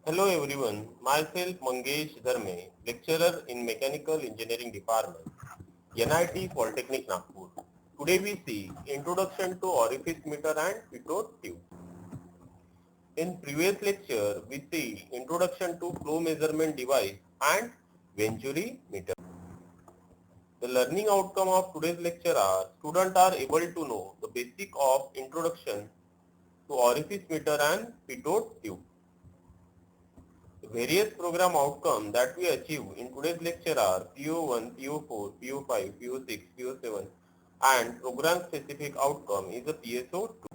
Hello everyone, myself Mangesh Dharme, lecturer in Mechanical Engineering Department, NIT Polytechnic Nagpur. Today we see Introduction to Orifice Meter and Pitot Tube. In previous lecture, we see Introduction to Flow Measurement Device and Venturi Meter. The learning outcome of today's lecture are students are able to know the basic of Introduction to Orifice Meter and Pitot Tube. The various program outcomes that we achieve in today's lecture are PO1, PO4, PO5, PO6, PO7 and program specific outcome is a PSO2.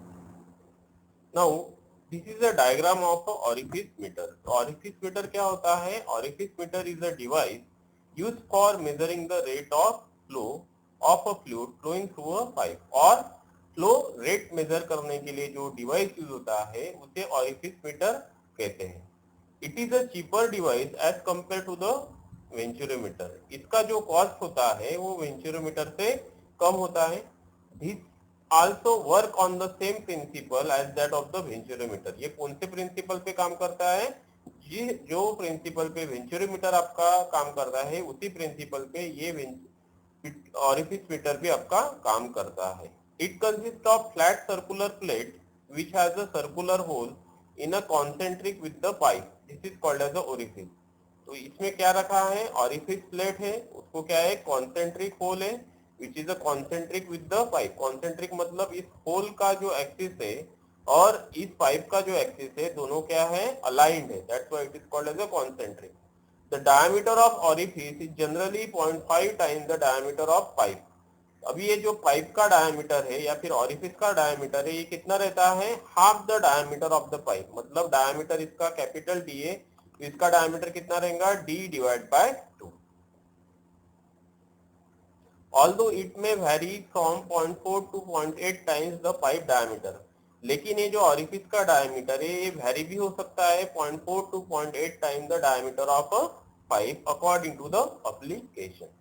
Now, this is a diagram of a orifice meter. तो orifice meter क्या होता है? Orifice meter is a device used for measuring the rate of flow of a fluid flowing through a pipe और flow rate major करने के लिए जो device use होता है उसे orifice meter कहते हैं. It is a cheaper device as compare to the venturimeter. इसका जो कॉस्ट होता है वो वेंचुरोमीटर से कम होता है. This also work on the same principle as that of the venturimeter. ये कौन से प्रिंसिपल पे काम करता है? जो प्रिंसिपल पे वेंचुरोमीटर आपका काम करता है उसी प्रिंसिपल पे ये orifice मीटर भी आपका काम करता है. It consist of flat circular plate which has a circular hole in a concentric with the pipe. This is called as a orifice. तो इसमें क्या रखा है? ओरिफिस प्लेट है, उसको क्या है? कॉन्सेंट्रिक होल है which is a concentric with the pipe. Concentric मतलब इस होल का जो एक्सिस है और इस पाइप का जो एक्सिस है दोनों क्या है? अलाइंड है. That's why it is called as a concentric. The diameter of orifice is generally 0.5 times the diameter of pipe. अभी ये जो पाइप का डायमीटर है या फिर ओरिफिस का डायमीटर है ये कितना रहता है? Half the diameter of the pipe. मतलब डायमीटर इसका कैपिटल डी है तो इसका डायमीटर कितना रहेगा? d divide by 2. Although it may vary from 0.4 to 0.8 times the pipe diameter. लेकिन ये जो ओरिफिस का डायमीटर है ये वेरी भी हो सकता है 0.4 to 0.8 times the diameter of a pipe according to the application.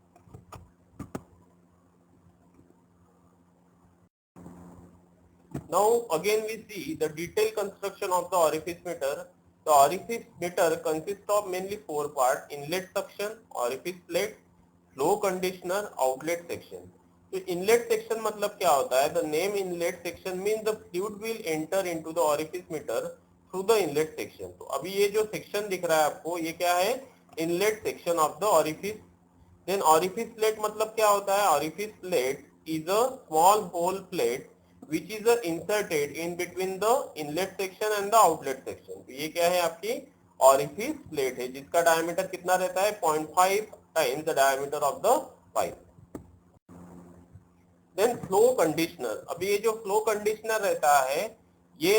Now again we see the detailed construction of the orifice meter. The orifice meter consists of mainly four parts: inlet suction, orifice plate, flow conditioner, outlet section. तो inlet section मतलब क्या होता है? The name inlet section means the fluid will enter into the orifice meter through the inlet section. तो अभी ये जो section दिख रहा है आपको ये क्या है? Inlet section of the orifice. Then orifice plate मतलब क्या होता है? Orifice plate is a small hole plate which is inserted in between the inlet section and the outlet section. तो ये क्या है? आपकी orifice plate है जिसका डायमीटर कितना रहता है? 0.5 times the diameter of the pipe. Then flow conditioner. अभी ये जो flow conditioner रहता है ये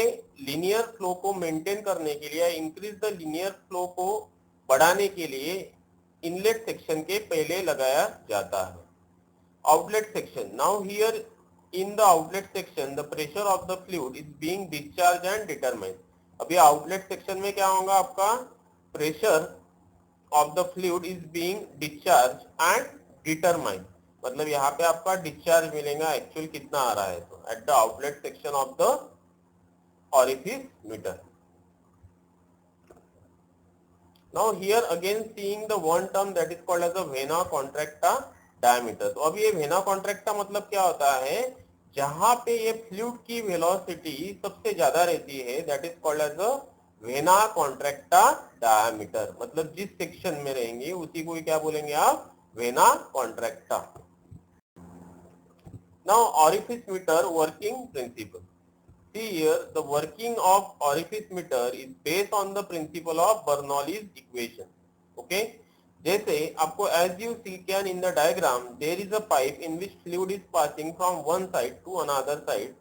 linear flow को maintain करने के लिए, increase the linear flow को बढ़ाने के लिए inlet section के पहले लगाया जाता है. Outlet section. Now here in the outlet section the pressure of the fluid is being discharged and determined. अभी outlet section में क्या होगा? आपका pressure of the fluid is being discharged and determined. मतलब यहाँ पे आपका discharge मिलेगा एक्चुअल कितना आ रहा है तो at the outlet section of the orifice meter. Now here again seeing the one term that is called as a vena contracta diameter. तो अब ये वेना कॉन्ट्रैक्टा मतलब क्या होता है? जहां पे ये फ्लूइड की वेलोसिटी सबसे ज्यादा रहती है that is called as a vena contracta diameter. मतलब जिस सेक्शन में रहेंगे उसी को क्या बोलेंगे आप? Vena contracta. Now orifice meter working principle. See here the working of orifice meter is based on the principle of Bernoulli's equation. Okay. जैसे आपको as you see can in the diagram there is a pipe in which fluid is passing from one side to another side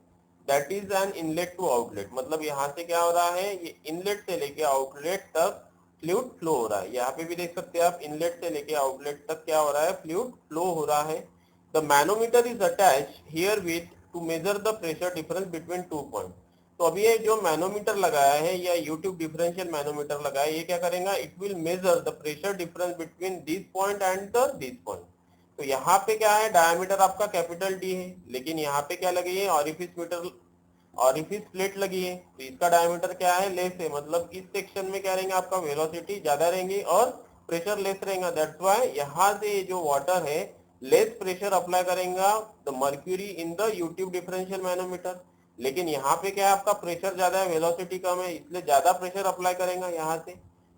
that is an inlet to outlet. मतलब यहाँ से क्या हो रहा है? ये inlet से लेके outlet तक fluid flow हो रहा है. यहाँ पे भी देख सकते हैं आप inlet से लेके outlet तक क्या हो रहा है? fluid flow हो रहा है. The manometer is attached here with to measure the pressure difference between 2 points. तो अभी ये जो मैनोमीटर लगाया है या यूट्यूब डिफरेंशियल मैनोमीटर लगाया है ये क्या करेगा? It will measure the pressure difference between this point and the this point. तो यहाँ पे क्या है? डायमीटर आपका कैपिटल डी है लेकिन यहाँ पे क्या लगी है? ऑरिफिस प्लेट लगी है तो इसका डायमीटर क्या है, लेस है, मतलब इस सेक्शन में क्या रहेंगे, आपका वेलोसिटी ज्यादा रहेंगे और प्रेशर लेस रहेगा। दैट्स व्हाई यहाँ से जो वाटर है लेस प्रेशर अप्लाई करेगा the mercury in the you tube differential manometer. लेकिन यहाँ पे क्या है, आपका प्रेशर ज्यादा है, वेलोसिटी कम है, इसलिए ज्यादा प्रेशर अप्लाई करेगा यहाँ से।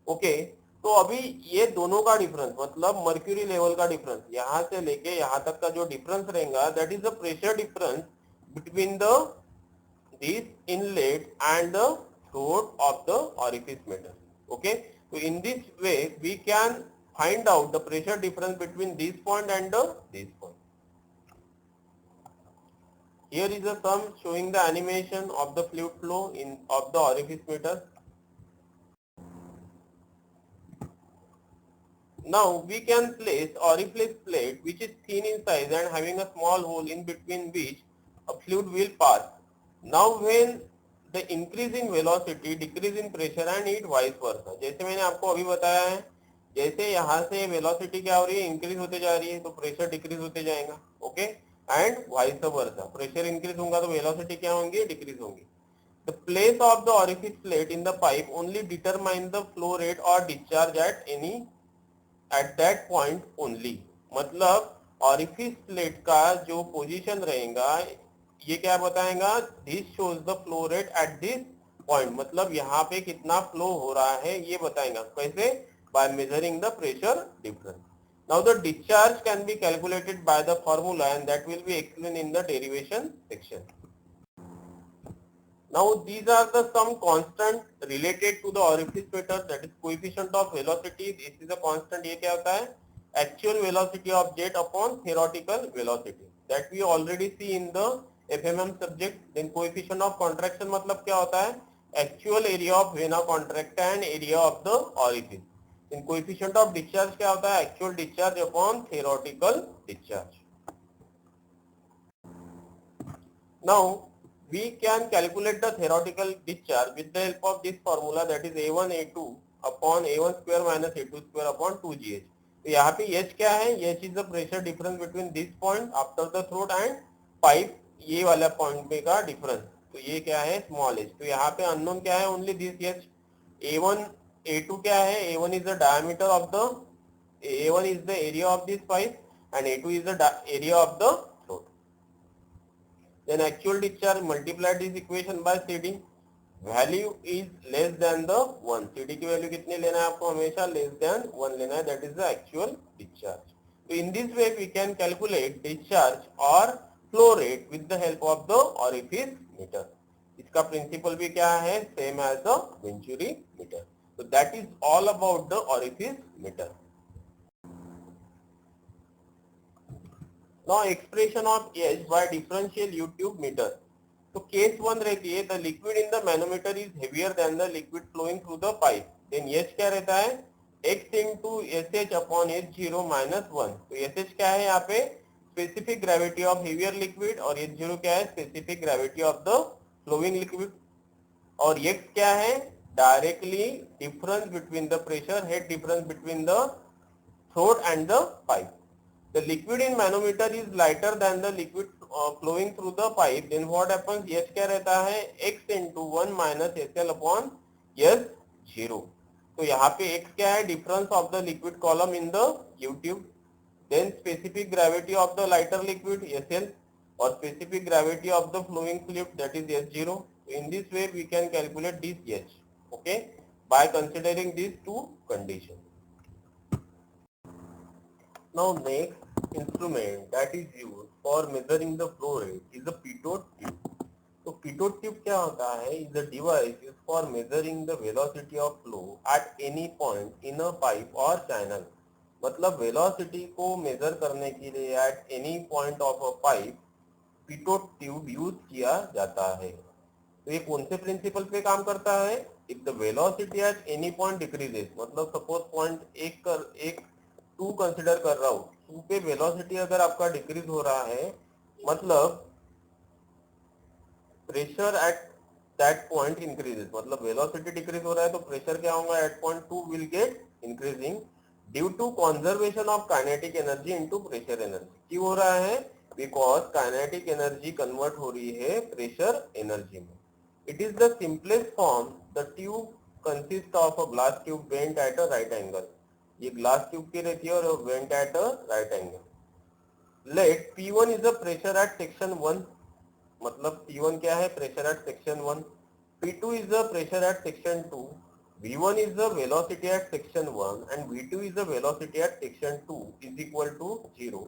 ओके, तो अभी ये दोनों का डिफरेंस मतलब मर्क्यूरी लेवल का डिफरेंस यहाँ से लेके यहाँ तक का जो डिफरेंस रहेगा that is the pressure difference between the this inlet and the throat of the orifice meter. Okay, so in this way we can find out the pressure difference between this point and this point. Here is a sum showing the animation of the fluid flow in of the orifice meter. Now we can place orifice plate which is thin in size and having a small hole in between which a fluid will pass. Now when the increase in velocity decrease in pressure and it vice versa. जैसे मैंने आपको अभी बताया है, जैसे यहाँ से velocity क्या हो रही है, इंक्रीज होते जा रही है तो प्रेशर डिक्रीज होते जाएगा। Okay, and vice versa, pressure increase होगा तो वेलोसिटी क्या होंगी, डिक्रीज होंगी। The place of the orifice plate in the pipe only determine the flow rate or discharge at that point only. मतलब orifice plate का जो पोजीशन रहेगा ये क्या बताएगा, this shows the flow rate at this point, मतलब यहाँ पे कितना फ्लो हो रहा है ये बताएगा। कैसे, by measuring the pressure difference. Now the discharge can be calculated by the formula and that will be explain in the derivation section. Now these are the some constant related to the orifice meter, that is coefficient of velocity. This is a constant, ये क्या होता है, actual velocity of jet upon theoretical velocity that we already see in the FMM subject. Then coefficient of contraction मतलब क्या होता है, actual area of vena contracta and area of the orifice. Then coefficient of discharge क्या होता है, actual discharge upon theoretical discharge. Now we can calculate the theoretical discharge with the help of this formula, that is A1 A2 upon A1 square minus A2 square upon 2GH. तो यहाँ पे H क्या है, H is the pressure difference between this point after the throat and pipe, ये वाला point पे का difference, तो ये क्या है, स्मॉल h। तो यहाँ पे अननोन क्या है, only this h। A1 A2 क्या है, A1 is the diameter of the, A1 is the area of this pipe and A2 is the area of the throat. Then actual discharge multiply this equation by CD, value is less than the 1, CD की value कितनी लेना है आपको, हमेशा less than 1 लेना है, that is the actual discharge. So in this way we can calculate discharge or flow rate with the help of the orifice meter. इसका principle भी क्या है, same as the Venturi meter. So that is all about the orifice meter. Now expression of H by differential U-tube meter. तो case 1 रहती है, the liquid in the manometer is heavier than the liquid flowing through the pipe. Then H क्या रहता है, x into SH upon H0 minus 1. तो SH क्या है यहाँ पे, specific gravity of heavier liquid, और H0 क्या है, specific gravity of the flowing liquid, और x क्या है, directly difference between the pressure, head difference between the throat and the pipe. The liquid in manometer is lighter than the liquid flowing through the pipe. Then what happens, H क्या रहता है, x into 1 minus SL upon S0. तो यहाँ पे x क्या है, difference of the liquid column in the U-tube. Then specific gravity of the lighter liquid SL or specific gravity of the flowing fluid, that is S0. So in this way we can calculate this H, okay, by considering these two conditions. Now next instrument that is used for measuring the flow rate is the pitot tube. तो pitot tube क्या होता है, is a device used for measuring the velocity of flow at any point in a pipe or channel. मतलब velocity को measure करने के लिए at any point of a pipe pitot tube use किया जाता है। तो ये कौन से प्रिंसिपल पे काम करता है, if the velocity at any point decreases, मतलब सपोज पॉइंट 2 कंसिडर कर रहा हूँ, 2 पे वेलोसिटी अगर आपका डिक्रीज हो रहा है, मतलब pressure at that point increases, मतलब वेलोसिटी डिक्रीज हो रहा है तो प्रेशर क्या होगा, at point 2 will get increasing due to conservation of kinetic energy into pressure energy. क्यों हो रहा है, बिकॉज काइनेटिक एनर्जी कन्वर्ट हो रही है प्रेशर एनर्जी में. It is the simplest form. The tube consist of a glass tube bent at a right angle. ये glass tube की रहती है और bent at a right angle. Let P1 is the pressure at section 1. मतलब P1 क्या है? Pressure at section 1. P2 is the pressure at section 2. V1 is the velocity at section 1 and V2 is the velocity at section 2 is equal to 0.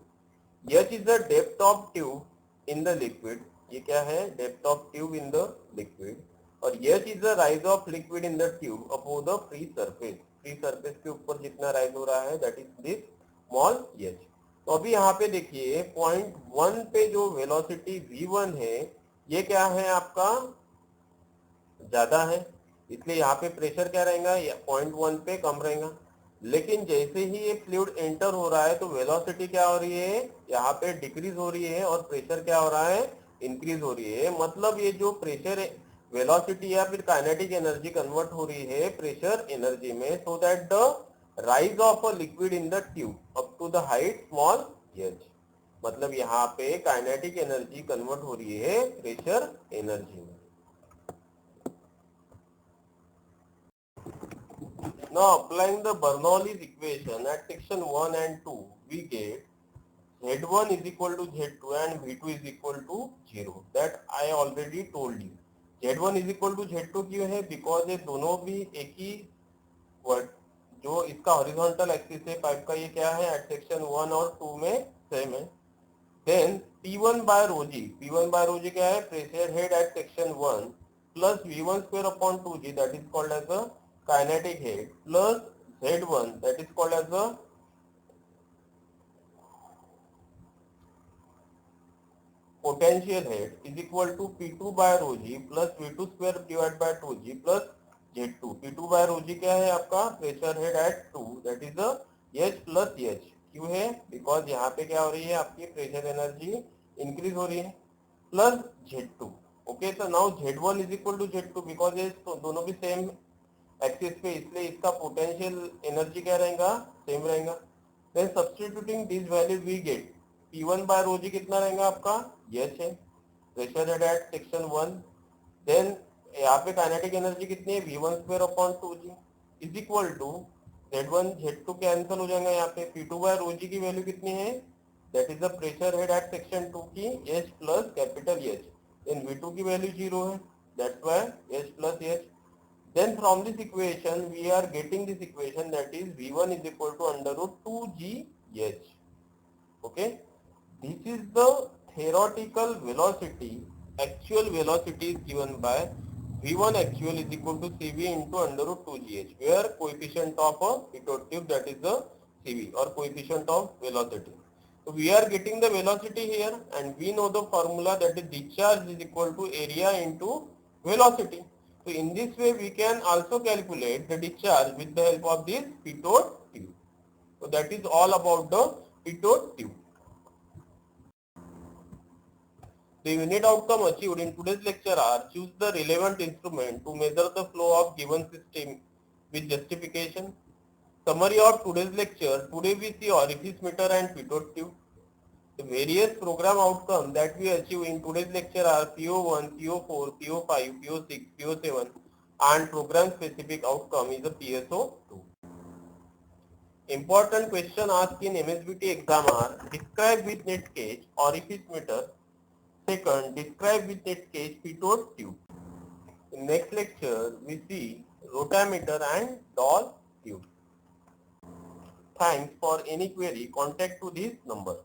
H is the depth of tube in the liquid. ये क्या है? Depth of tube in the liquid. और H is the rise of liquid in the tube above the free surface. Free surface के ऊपर जितना rise हो रहा है that is this small h. तो अभी यहाँ पे देखिए पॉइंट 1 पे जो वेलोसिटी V1 है ये क्या है आपका? ज्यादा है, इसलिए यहाँ पे प्रेशर क्या रहेगा? पॉइंट 1 पे कम रहेगा. लेकिन जैसे ही ये फ्लूइड एंटर हो रहा है तो वेलोसिटी क्या हो रही है? यहाँ पे डिक्रीज हो रही है और प्रेशर क्या हो रहा है? इंक्रीज हो रही है. मतलब ये जो प्रेशर वेलोसिटी या फिर काइनेटिक एनर्जी कन्वर्ट हो रही है प्रेशर एनर्जी में, so that the rise of a liquid in the tube up to the height small h. मतलब यहाँ पे काइनेटिक एनर्जी कन्वर्ट हो रही है प्रेशर एनर्जी में. Now applying the Bernoulli's equation at section 1 and 2, we get Z1 is equal to Z2 and V2 is equal to 0. That I already told you. Z1 is equal to Z2 क्यों है? Because ये दोनों भी एक ही जो इसका horizontal axis है pipe का, ये क्या है? एट सेक्शन 1 और 2 में सेम है. Then P1 by rho g. P1 by rho g क्या है? Pressure head at section 1 plus V1 square upon 2g that is called as a kinetic head plus Z1 that is called as a potential head is equal to P2 by rho g plus V2 square divided by 2g plus Z2. P2 by rho g क्या है आपका? Pressure head eight 2 that is the H plus H. क्यों है? Because यहाँ पे क्या हो रही है? आपकी प्रेशर एनर्जी इंक्रीज हो रही है प्लस Z2. ओके, तो now Z1 is equal to Z2 because ये तो दोनों भी सेम एक्सिस पे, इसलिए इसका पोटेंशियल एनर्जी क्या रहेगा? सेम रहेगा. Then substituting this value we get P1 by rho g कितना रहेगा आपका? H है, pressure head at section 1. Then यहाँ पे काइनेटिक एनर्जी कितनी है? V1 square upon 2g is equal to Z1 Z2 cancel हो जाएगा. यहाँ पे P2 बाय रो जी की वैल्यू कितनी है? That is the pressure head at section 2 की H plus capital H. Then V2 की वैल्यू 0 है, that's why H plus H. Then from this equation we are getting this equation that is V1 is equal to under root 2gh. Okay, this is the theoretical velocity. Actual velocity is given by V1 actual is equal to CV into under root 2gh, where coefficient of a pitot tube that is the CV or coefficient of velocity. So we are getting the velocity here and we know the formula that is discharge is equal to area into velocity. So in this way we can also calculate the discharge with the help of this pitot tube. So that is all about the pitot tube. The unit outcome achieved in today's lecture are: choose the relevant instrument to measure the flow of given system with justification. Summary of today's lecture: today we see orifice meter and pitot tube. The various program outcomes that we achieve in today's lecture are PO1, PO4, PO5, PO6, PO7 and program specific outcome is a PSO2. Important question asked in MSBT exam are: describe with net gauge orifice meter. Second, describe with net gauge pitot tube. In next lecture we see rotameter and Doll tube. Thanks. For any query, contact to this number.